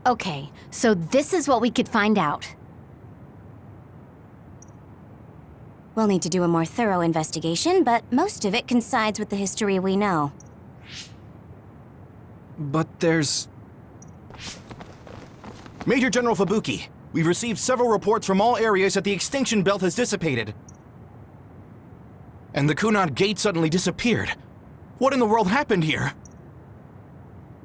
Okay, so this is what we could find out. We'll need to do a more thorough investigation, but most of it coincides with the history we know. But there's... Major General Fubuki, we've received several reports from all areas that the extinction belt has dissipated. And the Kunad Gate suddenly disappeared. What in the world happened here?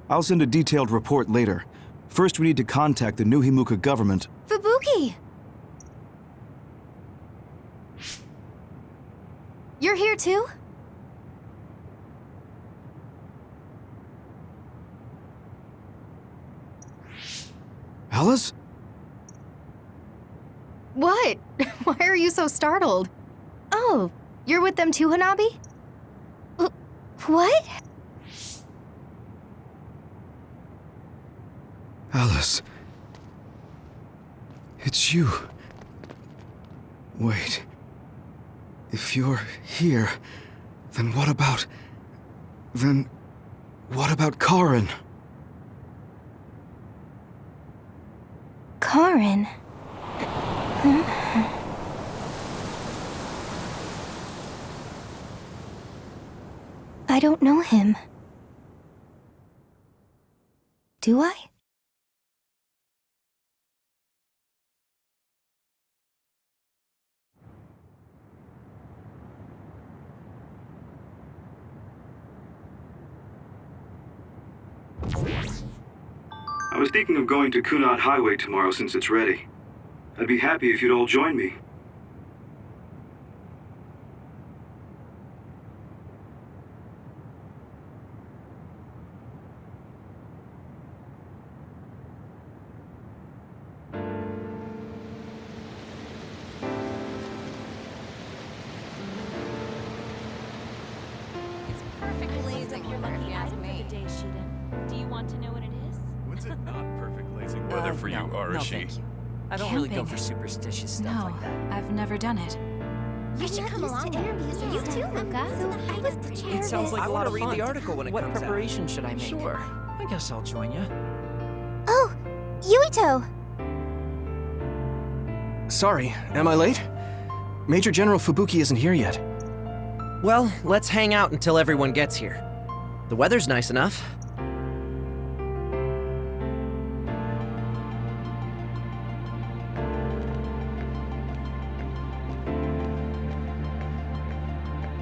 I'll send a detailed report later. First, we need to contact the New Himuka government. Fubuki! You're here too? Alice? What? Why are you so startled? Oh, you're with them too, Hanabi? What? Alice. It's you. Wait. If you're here, then what about... Then... what about Karin? Karin? I don't know him. Do I? I was thinking of going to Kunad Highway tomorrow since it's ready. I'd be happy if you'd all join me. Do you want to know what it is? When's it not perfect blazing weather for you, Arashi? Thank you. I don't really go for superstitious stuff like that. I've never done it. You should come along. You too, Luca. I was the chair. It sounds like I a lot want of to fun. read the article when it What comes out. preparation should I make? Sure. I guess I'll join you. Oh, Yuito! Sorry, am I late? Major General Fubuki isn't here yet. Well, let's hang out until everyone gets here. The weather's nice enough.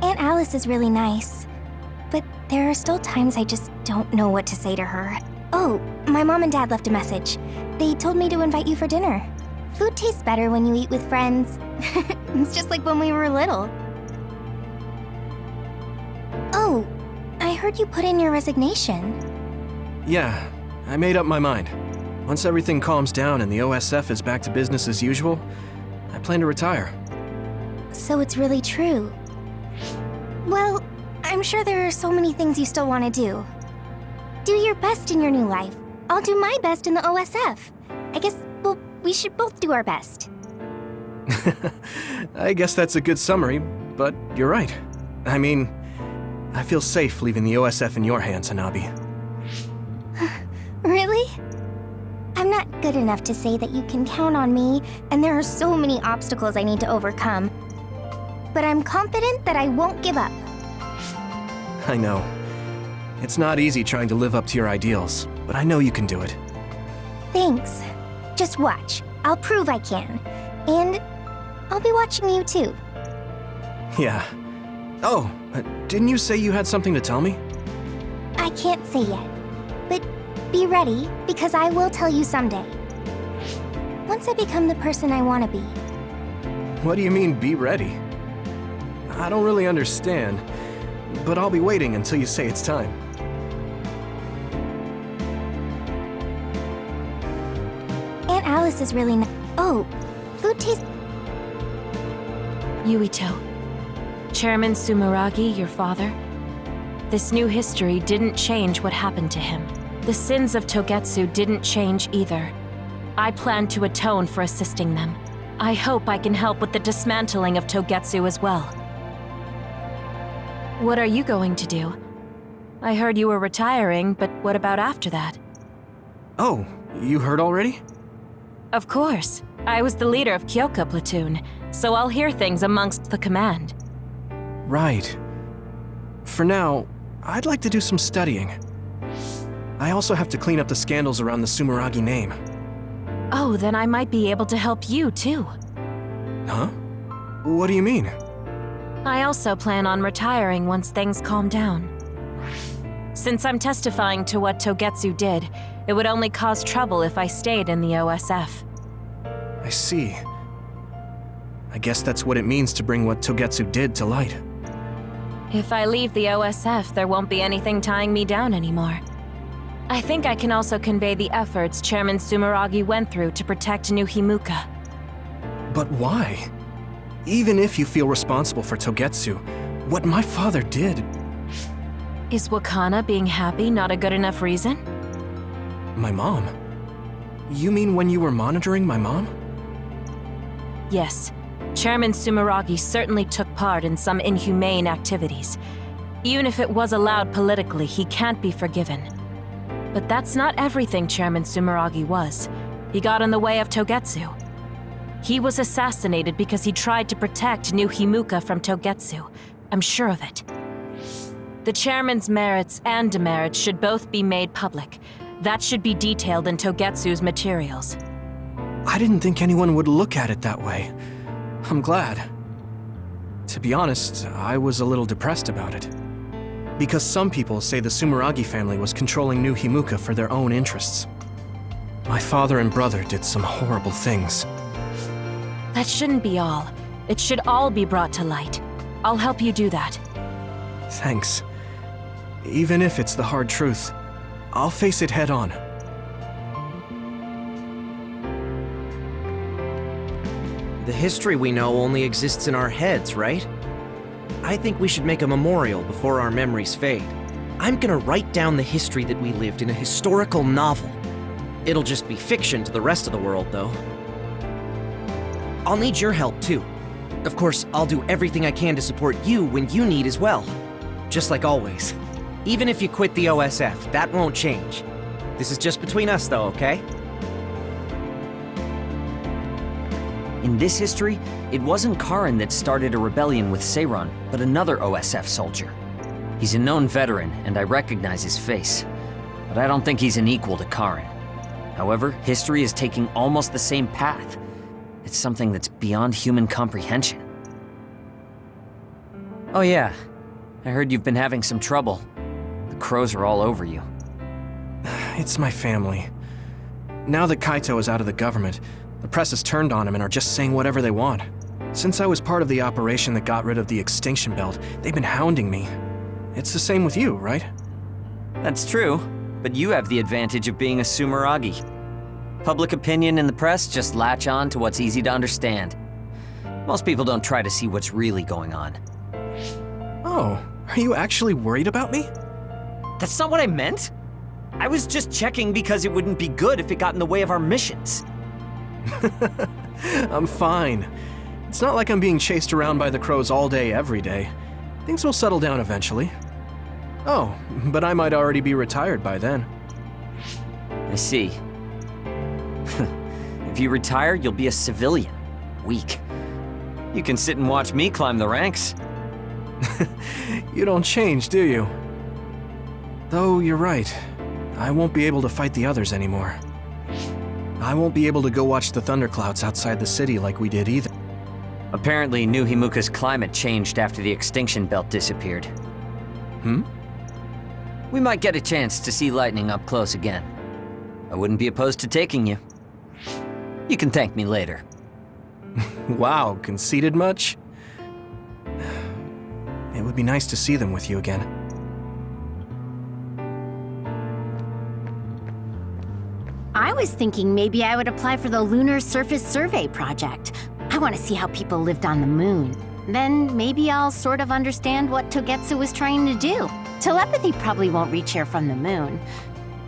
Aunt Alice is really nice, but there are still times I just don't know what to say to her. Oh, my mom and dad left a message. They told me to invite you for dinner. Food tastes better when you eat with friends. It's just like when we were little. Oh, I heard you put in your resignation. Yeah, I made up my mind. Once everything calms down and the OSF is back to business as usual, I plan to retire. So it's really true. Well, I'm sure there are so many things you still want to do. Do your best in your new life. I'll do my best in the OSF. I guess, well, we should both do our best. I guess that's a good summary, but you're right. I mean, I feel safe leaving the OSF in your hands, Hanabi. Really? I'm not good enough to say that you can count on me, and there are so many obstacles I need to overcome. But I'm confident that I won't give up. I know. It's not easy trying to live up to your ideals, but I know you can do it. Thanks. Just watch. I'll prove I can. And I'll be watching you too. Yeah. Oh, didn't you say you had something to tell me? I can't say yet, but be ready, because I will tell you someday. Once I become the person I want to be. What do you mean, be ready? I don't really understand, but I'll be waiting until you say it's time. Aunt Alice is really nice. Oh, food tastes... Yuito. Chairman Sumeragi, your father? This new history didn't change what happened to him. The sins of Togetsu didn't change either. I plan to atone for assisting them. I hope I can help with the dismantling of Togetsu as well. What are you going to do? I heard you were retiring, but what about after that? Oh, You heard already? Of course. I was the leader of Kyoka platoon, so I'll hear things amongst the command. Right. For now, I'd like to do some studying. I also have to clean up the scandals around the Sumeragi name. Oh, then I might be able to help you, too. Huh? What do you mean? I also plan on retiring once things calm down. Since I'm testifying to what Togetsu did, it would only cause trouble if I stayed in the OSF. I see. I guess that's what it means to bring what Togetsu did to light. If I leave the OSF, there won't be anything tying me down anymore. I think I can also convey the efforts Chairman Sumeragi went through to protect New Himuka. But why? Even if you feel responsible for Togetsu, what my father did... Is Wakana being happy not a good enough reason? My mom? You mean when you were monitoring my mom? Yes. Chairman Sumeragi certainly took part in some inhumane activities. Even if it was allowed politically, he can't be forgiven. But that's not everything Chairman Sumeragi was. He got in the way of Togetsu. He was assassinated because he tried to protect New Himuka from Togetsu. I'm sure of it. The chairman's merits and demerits should both be made public. That should be detailed in Togetsu's materials. I didn't think anyone would look at it that way. I'm glad. To be honest, I was a little depressed about it. Because some people say the Sumeragi family was controlling New Himuka for their own interests. My father and brother did some horrible things. That shouldn't be all. It should all be brought to light. I'll help you do that. Thanks. Even if it's the hard truth, I'll face it head on. The history we know only exists in our heads, right? I think we should make a memorial before our memories fade. I'm gonna write down the history that we lived in a historical novel. It'll just be fiction to the rest of the world, though. I'll need your help, too. Of course, I'll do everything I can to support you when you need as well. Just like always. Even if you quit the OSF, that won't change. This is just between us, though, okay? In this history, it wasn't Karin that started a rebellion with Seiran, but another OSF soldier. He's a known veteran, and I recognize his face. But I don't think he's an equal to Karin. However, history is taking almost the same path. It's something that's beyond human comprehension. Oh yeah, I heard you've been having some trouble. The crows are all over you. It's my family. Now that Kaito is out of the government, the press has turned on him and are just saying whatever they want. Since I was part of the operation that got rid of the extinction belt, they've been hounding me. It's the same with you, right? That's true, but you have the advantage of being a Sumeragi. Public opinion and the press just latch on to what's easy to understand. Most people don't try to see what's really going on. Oh, are you actually worried about me? That's not what I meant! I was just checking because it wouldn't be good if it got in the way of our missions. I'm fine. It's not like I'm being chased around by the crows all day, every day. Things will settle down eventually. Oh, but I might already be retired by then. I see. If you retire, you'll be a civilian. Weak. You can sit and watch me climb the ranks. You don't change, do you? Though you're right. I won't be able to fight the others anymore. I won't be able to go watch the thunderclouds outside the city like we did either. Apparently, New Himuka's climate changed after the extinction belt disappeared. Hmm? We might get a chance to see lightning up close again. I wouldn't be opposed to taking you. You can thank me later. Wow, conceited much? It would be nice to see them with you again. I was thinking maybe I would apply for the Lunar Surface Survey project. I want to see how people lived on the moon. Then maybe I'll sort of understand what Togetsu was trying to do. Telepathy probably won't reach here from the moon.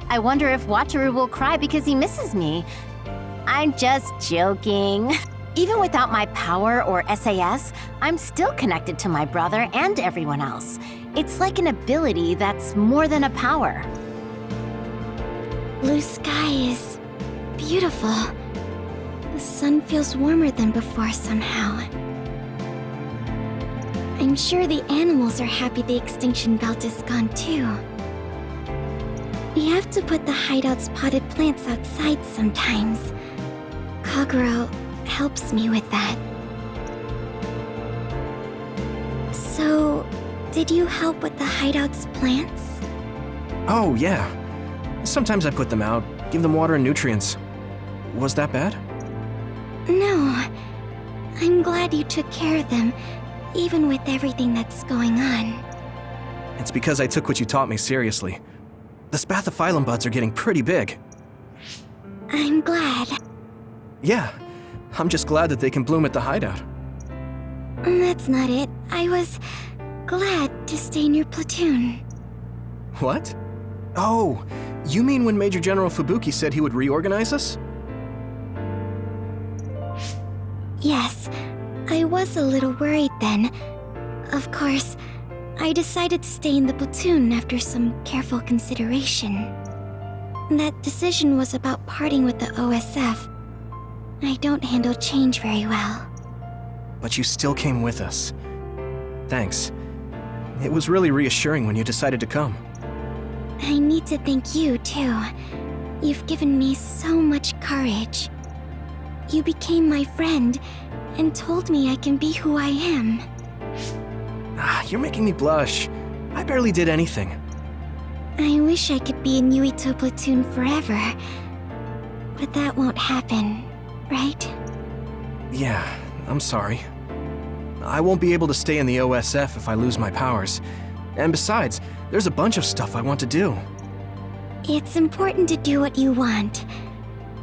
I wonder if Wataru will cry because he misses me. I'm just joking. Even without my power or SAS, I'm still connected to my brother and everyone else. It's like an ability that's more than a power. Blue skies. beautiful. The sun feels warmer than before somehow. I'm sure the animals are happy the extinction belt is gone too. We have to put the hideout's potted plants outside sometimes. Kaguro helps me with that. So, did you help with the hideout's plants? Oh, yeah. Sometimes I put them out, give them water and nutrients. Was that bad? No. I'm glad you took care of them, even with everything that's going on. It's because I took what you taught me seriously. The spathiphyllum buds are getting pretty big. I'm glad. Yeah, I'm just glad that they can bloom at the hideout. That's not it. I was glad to stay in your platoon. What? Oh, you mean when Major General Fubuki said he would reorganize us? Yes, I was a little worried then. Of course, I decided to stay in the platoon after some careful consideration. That decision was about parting with the OSF. I don't handle change very well. But you still came with us. Thanks. It was really reassuring when you decided to come. I need to thank you, too. You've given me so much courage. You became my friend and told me I can be who I am. You're making me blush. I barely did anything. I wish I could be in Yuito platoon forever. But that won't happen, right? Yeah, I'm sorry. I won't be able to stay in the OSF if I lose my powers. And besides, there's a bunch of stuff I want to do. It's important to do what you want.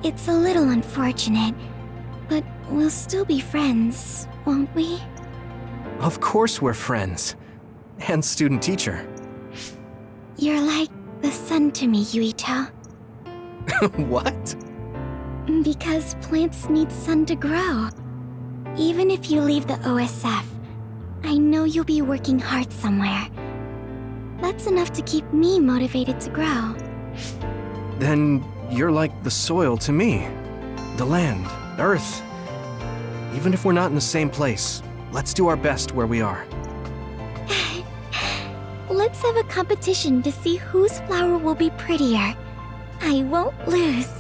It's a little unfortunate, but we'll still be friends, won't we? Of course we're friends. And student-teacher. You're like the sun to me, Yuito. What? Because plants need sun to grow. Even if you leave the OSF, I know you'll be working hard somewhere. That's enough to keep me motivated to grow. Then you're like the soil to me. The land, earth. Even if we're not in the same place, let's do our best where we are. Let's have a competition to see whose flower will be prettier. I won't lose.